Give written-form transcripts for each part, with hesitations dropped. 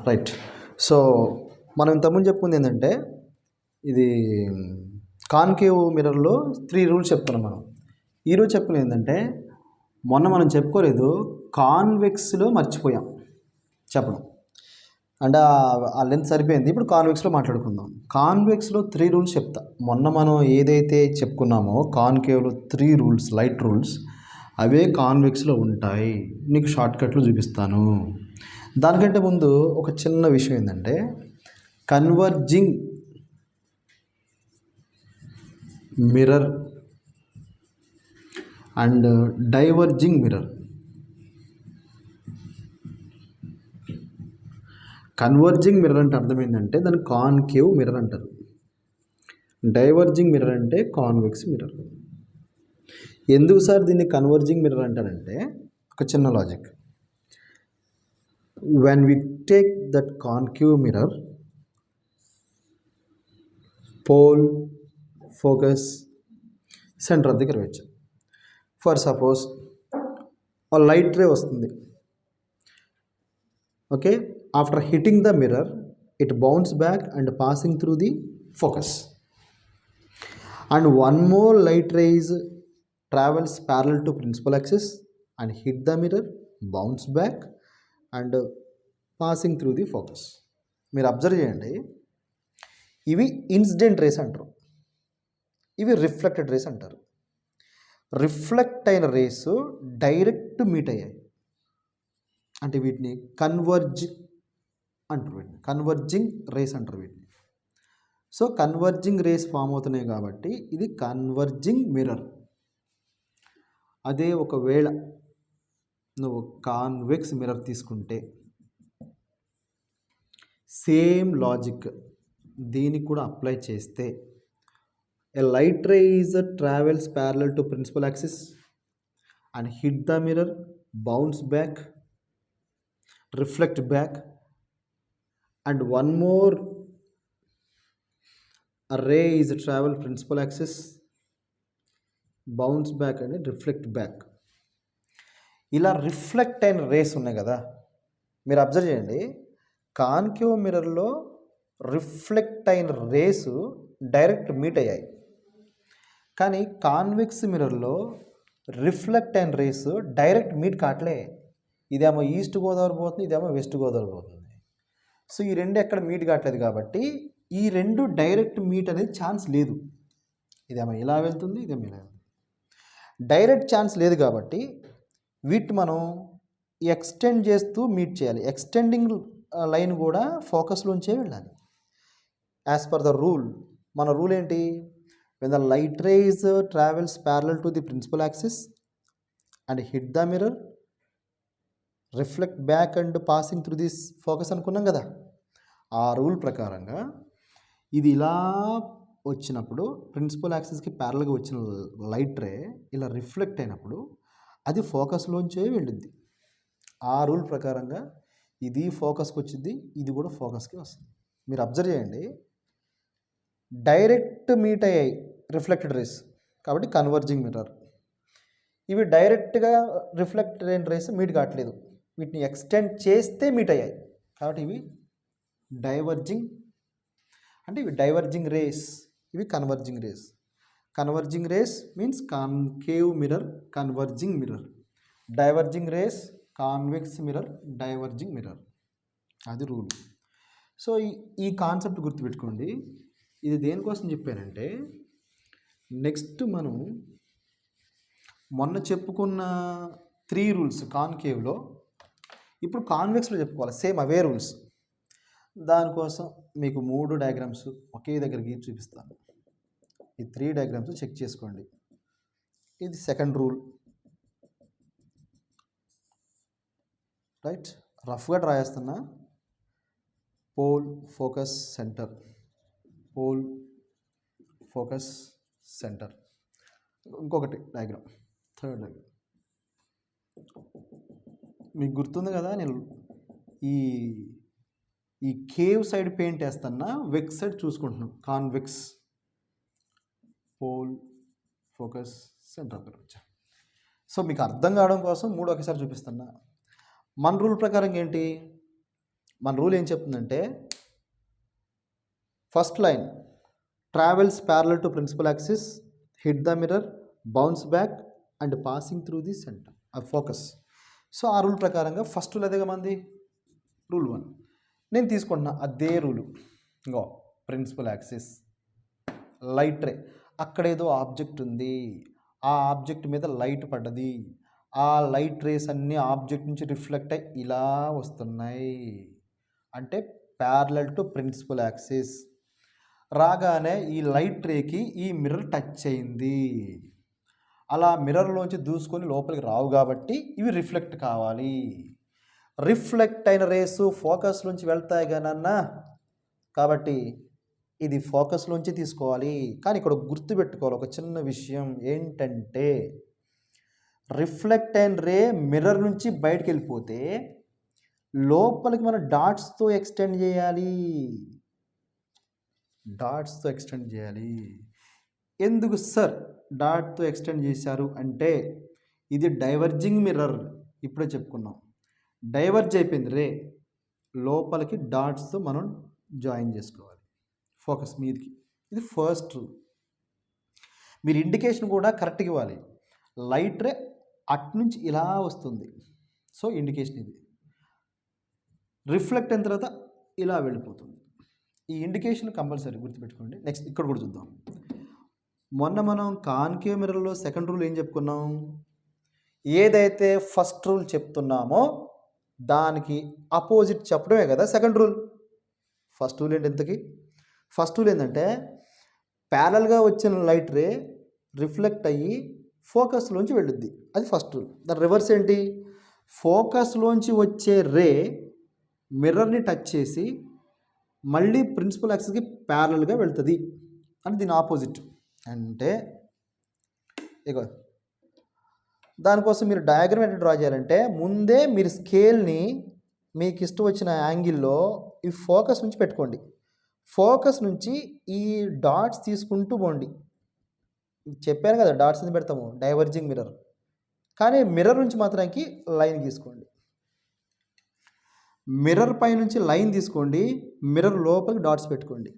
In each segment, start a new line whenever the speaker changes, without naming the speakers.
Right. So మనం ఇంతకుముందు చెప్పుకుంది ఏంటంటే ఇది కాన్కేవ్ మిర్రర్లో 3 రూల్స్ చెప్పుకున్నాం మనం. ఈరోజు చెప్పుకునేది ఏంటంటే మొన్న మనం చెప్పుకోలేదు, కాన్వెక్స్లో మర్చిపోయాం చెప్పడం. అంటే ఆ లెంత్ సరిపోయింది. ఇప్పుడు కాన్వెక్స్లో మాట్లాడుకుందాం. కాన్వెక్స్లో 3 రూల్స్ చెప్తా. మొన్న మనం ఏదైతే చెప్పుకున్నామో కాన్కేవ్లో 3 రూల్స్, లైట్ రూల్స్, అవే కాన్వెక్స్లో ఉంటాయి. నీకు షార్ట్కట్లు చూపిస్తాను. దానికంటే ముందు ఒక చిన్న విషయం ఏంటంటే converging mirror and diverging mirror. Converging mirror అంటే అర్థమైందంటే దాన్ని కాన్కేవ్ మిర్రర్ అంటారు. డైవర్జింగ్ మిర్రర్ అంటే కాన్వెక్స్ మిర్రర్. ఎందుకు సార్ దీన్ని కన్వర్జింగ్ మిర్రర్ అంటారంటే ఒక చిన్న logic. When we take that concave mirror, pole, focus, centre దగ్గర వచ్చాం. ఫర్ సపోజ్ ఆ లైట్ రే వస్తుంది. Okay, after hitting the mirror it bounce back and passing through the focus. And one more light rays travels parallel to principal axis and hit the mirror, bounce back and passing through the focus. మీరు observe చేయండి, ఇవి incident race అంటారు, ఇవి reflected race అంటారు. Reflect అయిన race direct meet అయ్యాయి అంటే వీటిని కన్వర్జ్ అంటారు, వీటిని కన్వర్జింగ్ రేస్ అంటారు వీటిని. సో కన్వర్జింగ్ రేస్ ఫామ్ అవుతున్నాయి కాబట్టి ఇది కన్వర్జింగ్ మిర్రర్. అదే ఒకవేళ నువ్వు కాన్వెక్స్ మిర్రర్ తీసుకుంటే సేమ్ లాజిక్ దీనికి కూడా అప్లై చేస్తే a light ray is travels parallel to principal axis and hit the mirror, bounce back, reflect back, and one more a ray is a travel principal axis, bounce back and reflect back. ఇలా reflect అయిన race ఉన్నాయి కదా, మీరు observe చేయండి. Concave మిర్రర్లో reflect అయిన race direct meet అయ్యాయి, కానీ కాన్వెక్స్ మిర్రర్లో రిఫ్లెక్ట్ అయిన రేసు డైరెక్ట్ మీట్ కావట్లే. ఇదేమో ఈస్ట్ గోదావరి పోతుంది, ఇదేమో వెస్ట్ గోదావరి పోతుంది. సో ఈ రెండు ఎక్కడ మీట్ కావట్లేదు కాబట్టి ఈ రెండు డైరెక్ట్ మీట్ అనేది ఛాన్స్ లేదు. ఇదేమో ఇలా వెళ్తుంది, ఇదేమో ఇలా వెళ్తుంది, డైరెక్ట్ ఛాన్స్ లేదు కాబట్టి వీటిని మనం ఎక్స్టెండ్ చేస్తూ మీట్ చేయాలి. ఎక్స్టెండింగ్ లైన్ కూడా ఫోకస్లోంచే వెళ్ళాలి. యాజ్ పర్ ద రూల్, మన రూల్ ఏంటి? When the light rays travels parallel to the principal axis and hit the mirror, reflect back and passing through this focus అనుకున్నాం కదా. ఆ రూల్ ప్రకారంగా ఇది ఇలా వచ్చినప్పుడు ప్రిన్సిపల్ యాక్సిస్కి ప్యారల్గా వచ్చిన లైట్ రే ఇలా రిఫ్లెక్ట్ అయినప్పుడు అది ఫోకస్లోంచే వెళ్ళిద్ది. ఆ రూల్ ప్రకారంగా ఇది ఫోకస్కి వచ్చింది, ఇది కూడా ఫోకస్కి వస్తుంది. మీరు అబ్జర్వ్ చేయండి, డైరెక్ట్ మీట్ అయ్యాయి రిఫ్లెక్టెడ్ రేస్ కాబట్టి కన్వర్జింగ్ మిర్రర్. ఇవి డైరెక్ట్గా రిఫ్లెక్ట్ అయిన రేస్ మీట్ కావట్లేదు, వీటిని ఎక్స్టెండ్ చేస్తే మీట్ అయ్యాయి కాబట్టి ఇవి డైవర్జింగ్. అంటే ఇవి డైవర్జింగ్ రేస్, ఇవి converging rays. Converging rays means concave mirror, converging mirror. Diverging rays convex mirror, diverging mirror. అది రూల్. సో ఈ కాన్సెప్ట్ గుర్తుపెట్టుకోండి. ఇది దేనికోసం చెప్పానంటే నెక్స్ట్ మనం మొన్న చెప్పుకున్న 3 రూల్స్ కాన్కేవ్లో ఇప్పుడు కాన్వెక్స్లో చెప్పుకోవాలి, సేమ్ అవే రూల్స్. దానికోసం మీకు 3 డయాగ్రామ్స్ ఒకే దగ్గర గీసి చూపిస్తాను. ఈ 3 డయాగ్రామ్స్ చెక్ చేసుకోండి. ఇది సెకండ్ రూల్, రైట్? రఫ్గా డ్రా చేస్తున్నా. Pole, focus, centre, pole, focus, centre. ఇంకొకటి డయాగ్రామ్, థర్డ్ డయాగ్రామ్. మీకు గుర్తుంది కదా, నేను ఈ కేవ్ సైడ్ పెయింట్ వేస్తున్నా, వెక్స్ సైడ్ చూసుకుంటున్నాం. కాన్వెక్స్, పోల్, ఫోకస్, సెంటర్ దగ్గర వచ్చా. సో మీకు అర్థం కావడం కోసం 3 ఒకేసారి చూపిస్తున్నా. మన రూల్ ప్రకారం ఏంటి, మన రూల్ ఏం చెప్తుందంటే first line travels parallel to principal axis, hit the mirror, bounce back and passing through the centre ఆ ఫోకస్. సో ఆ రూల్ ప్రకారంగా ఫస్ట్ రూల్ అదేగా మంది, రూల్ 1 నేను తీసుకుంటున్నా అదే రూలు. ఇంకో ప్రిన్సిపల్ యాక్సిస్, లైట్ రే, అక్కడేదో ఆబ్జెక్ట్ ఉంది, ఆ ఆబ్జెక్ట్ మీద లైట్ పడ్డది, ఆ లైట్ రేస్ అన్నీ ఆబ్జెక్ట్ నుంచి రిఫ్లెక్ట్ అయ్యి ఇలా వస్తున్నాయి, అంటే ప్యారలల్ టు ప్రిన్సిపల్ యాక్సిస్. రాగానే ఈ లైట్ రేకి ఈ మిర్రర్ టచ్ అయింది, అలా మిర్రర్లోంచి దూసుకొని లోపలికి రావు కాబట్టి ఇవి రిఫ్లెక్ట్ కావాలి. రిఫ్లెక్ట్ అయిన రేసు ఫోకస్లోంచి వెళ్తాయి కానన్నా, కాబట్టి ఇది ఫోకస్లోంచి తీసుకోవాలి. కానీ ఇక్కడ గుర్తుపెట్టుకోవాలి ఒక చిన్న విషయం ఏంటంటే, రిఫ్లెక్ట్ అయిన రే మిర్రర్ నుంచి బయటకు వెళ్ళిపోతే లోపలికి మనం డాట్స్తో ఎక్స్టెండ్ చేయాలి, డాట్స్తో ఎక్స్టెండ్ చేయాలి. ఎందుకు సార్ డాట్తో ఎక్స్టెండ్ చేశారు అంటే, ఇది డైవర్జింగ్ మిర్రర్, ఇప్పుడే చెప్పుకున్నాం. డైవర్జ్ అయిపోయింది రే, లోపలికి డాట్స్తో మనం జాయిన్ చేసుకోవాలి ఫోకస్ మీదకి. ఇది ఫస్ట్ రూల్. మీరు ఇండికేషన్ కూడా కరెక్ట్గా ఇవ్వాలి. లైట్ రే అటు నుంచి ఇలా వస్తుంది, సో ఇండికేషన్ ఇది. రిఫ్లెక్ట్ అయిన తర్వాత ఇలా వెళ్ళిపోతుంది. ఈ ఇండికేషన్ కంపల్సరీ గుర్తుపెట్టుకోండి. నెక్స్ట్ ఇక్కడ కూడా చూద్దాం. మొన్న మనం కాన్కేవ్ మిర్రర్లో సెకండ్ రూల్ ఏం చెప్పుకున్నాం, ఏదైతే ఫస్ట్ రూల్ చెప్తున్నామో దానికి అపోజిట్ చెప్పడమే కదా సెకండ్ రూల్. ఫస్ట్ రూల్ ఏంటి ఇంతకీ, ఫస్ట్ రూల్ ఏంటంటే ప్యారల్గా వచ్చిన లైట్ రే రిఫ్లెక్ట్ అయ్యి ఫోకస్లోంచి వెళ్ళుద్ది, అది ఫస్ట్ రూల్. దాని రివర్స్ ఏంటి, ఫోకస్లోంచి వచ్చే రే మిర్రర్ని టచ్ చేసి మళ్ళీ ప్రిన్సిపల్ యాక్సిస్కి ప్యారల్గా వెళ్తుంది అని దీని ఆపోజిట్. అంటే ఇక దానికోసం మీరు డయాగ్రామ్ ఎట్లా డ్రా చేయాలంటే, ముందే మీరు స్కేల్ని మీకు ఇష్టం వచ్చిన యాంగిల్లో ఈ ఫోకస్ నుంచి పెట్టుకోండి, ఫోకస్ నుంచి ఈ డాట్స్ తీసుకుంటూ పోండి. చెప్పాను కదా డాట్స్ అని పెడతాము, డైవర్జింగ్ మిర్రర్. కానీ మిర్రర్ నుంచి మాత్రానికి లైన్ తీసుకోండి, మిర్రర్ పై నుంచి లైన్ తీసుకోండి, మిర్రర్ లోపలికి డాట్స్ పెట్టుకోండి.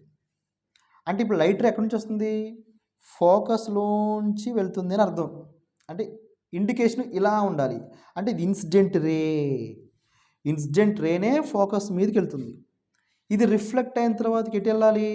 అంటే ఇప్పుడు లైట్ రే ఎక్కడి నుంచి వస్తుంది, ఫోకస్లోంచి వెళ్తుంది అని అర్థం. అంటే ఇండికేషన్ ఇలా ఉండాలి, అంటే ఇది ఇన్సిడెంట్ రే, ఇన్సిడెంట్ రేనే ఫోకస్ మీదకి వెళ్తుంది. ఇది రిఫ్లెక్ట్ అయిన తర్వాత ఎటు వెళ్ళాలి,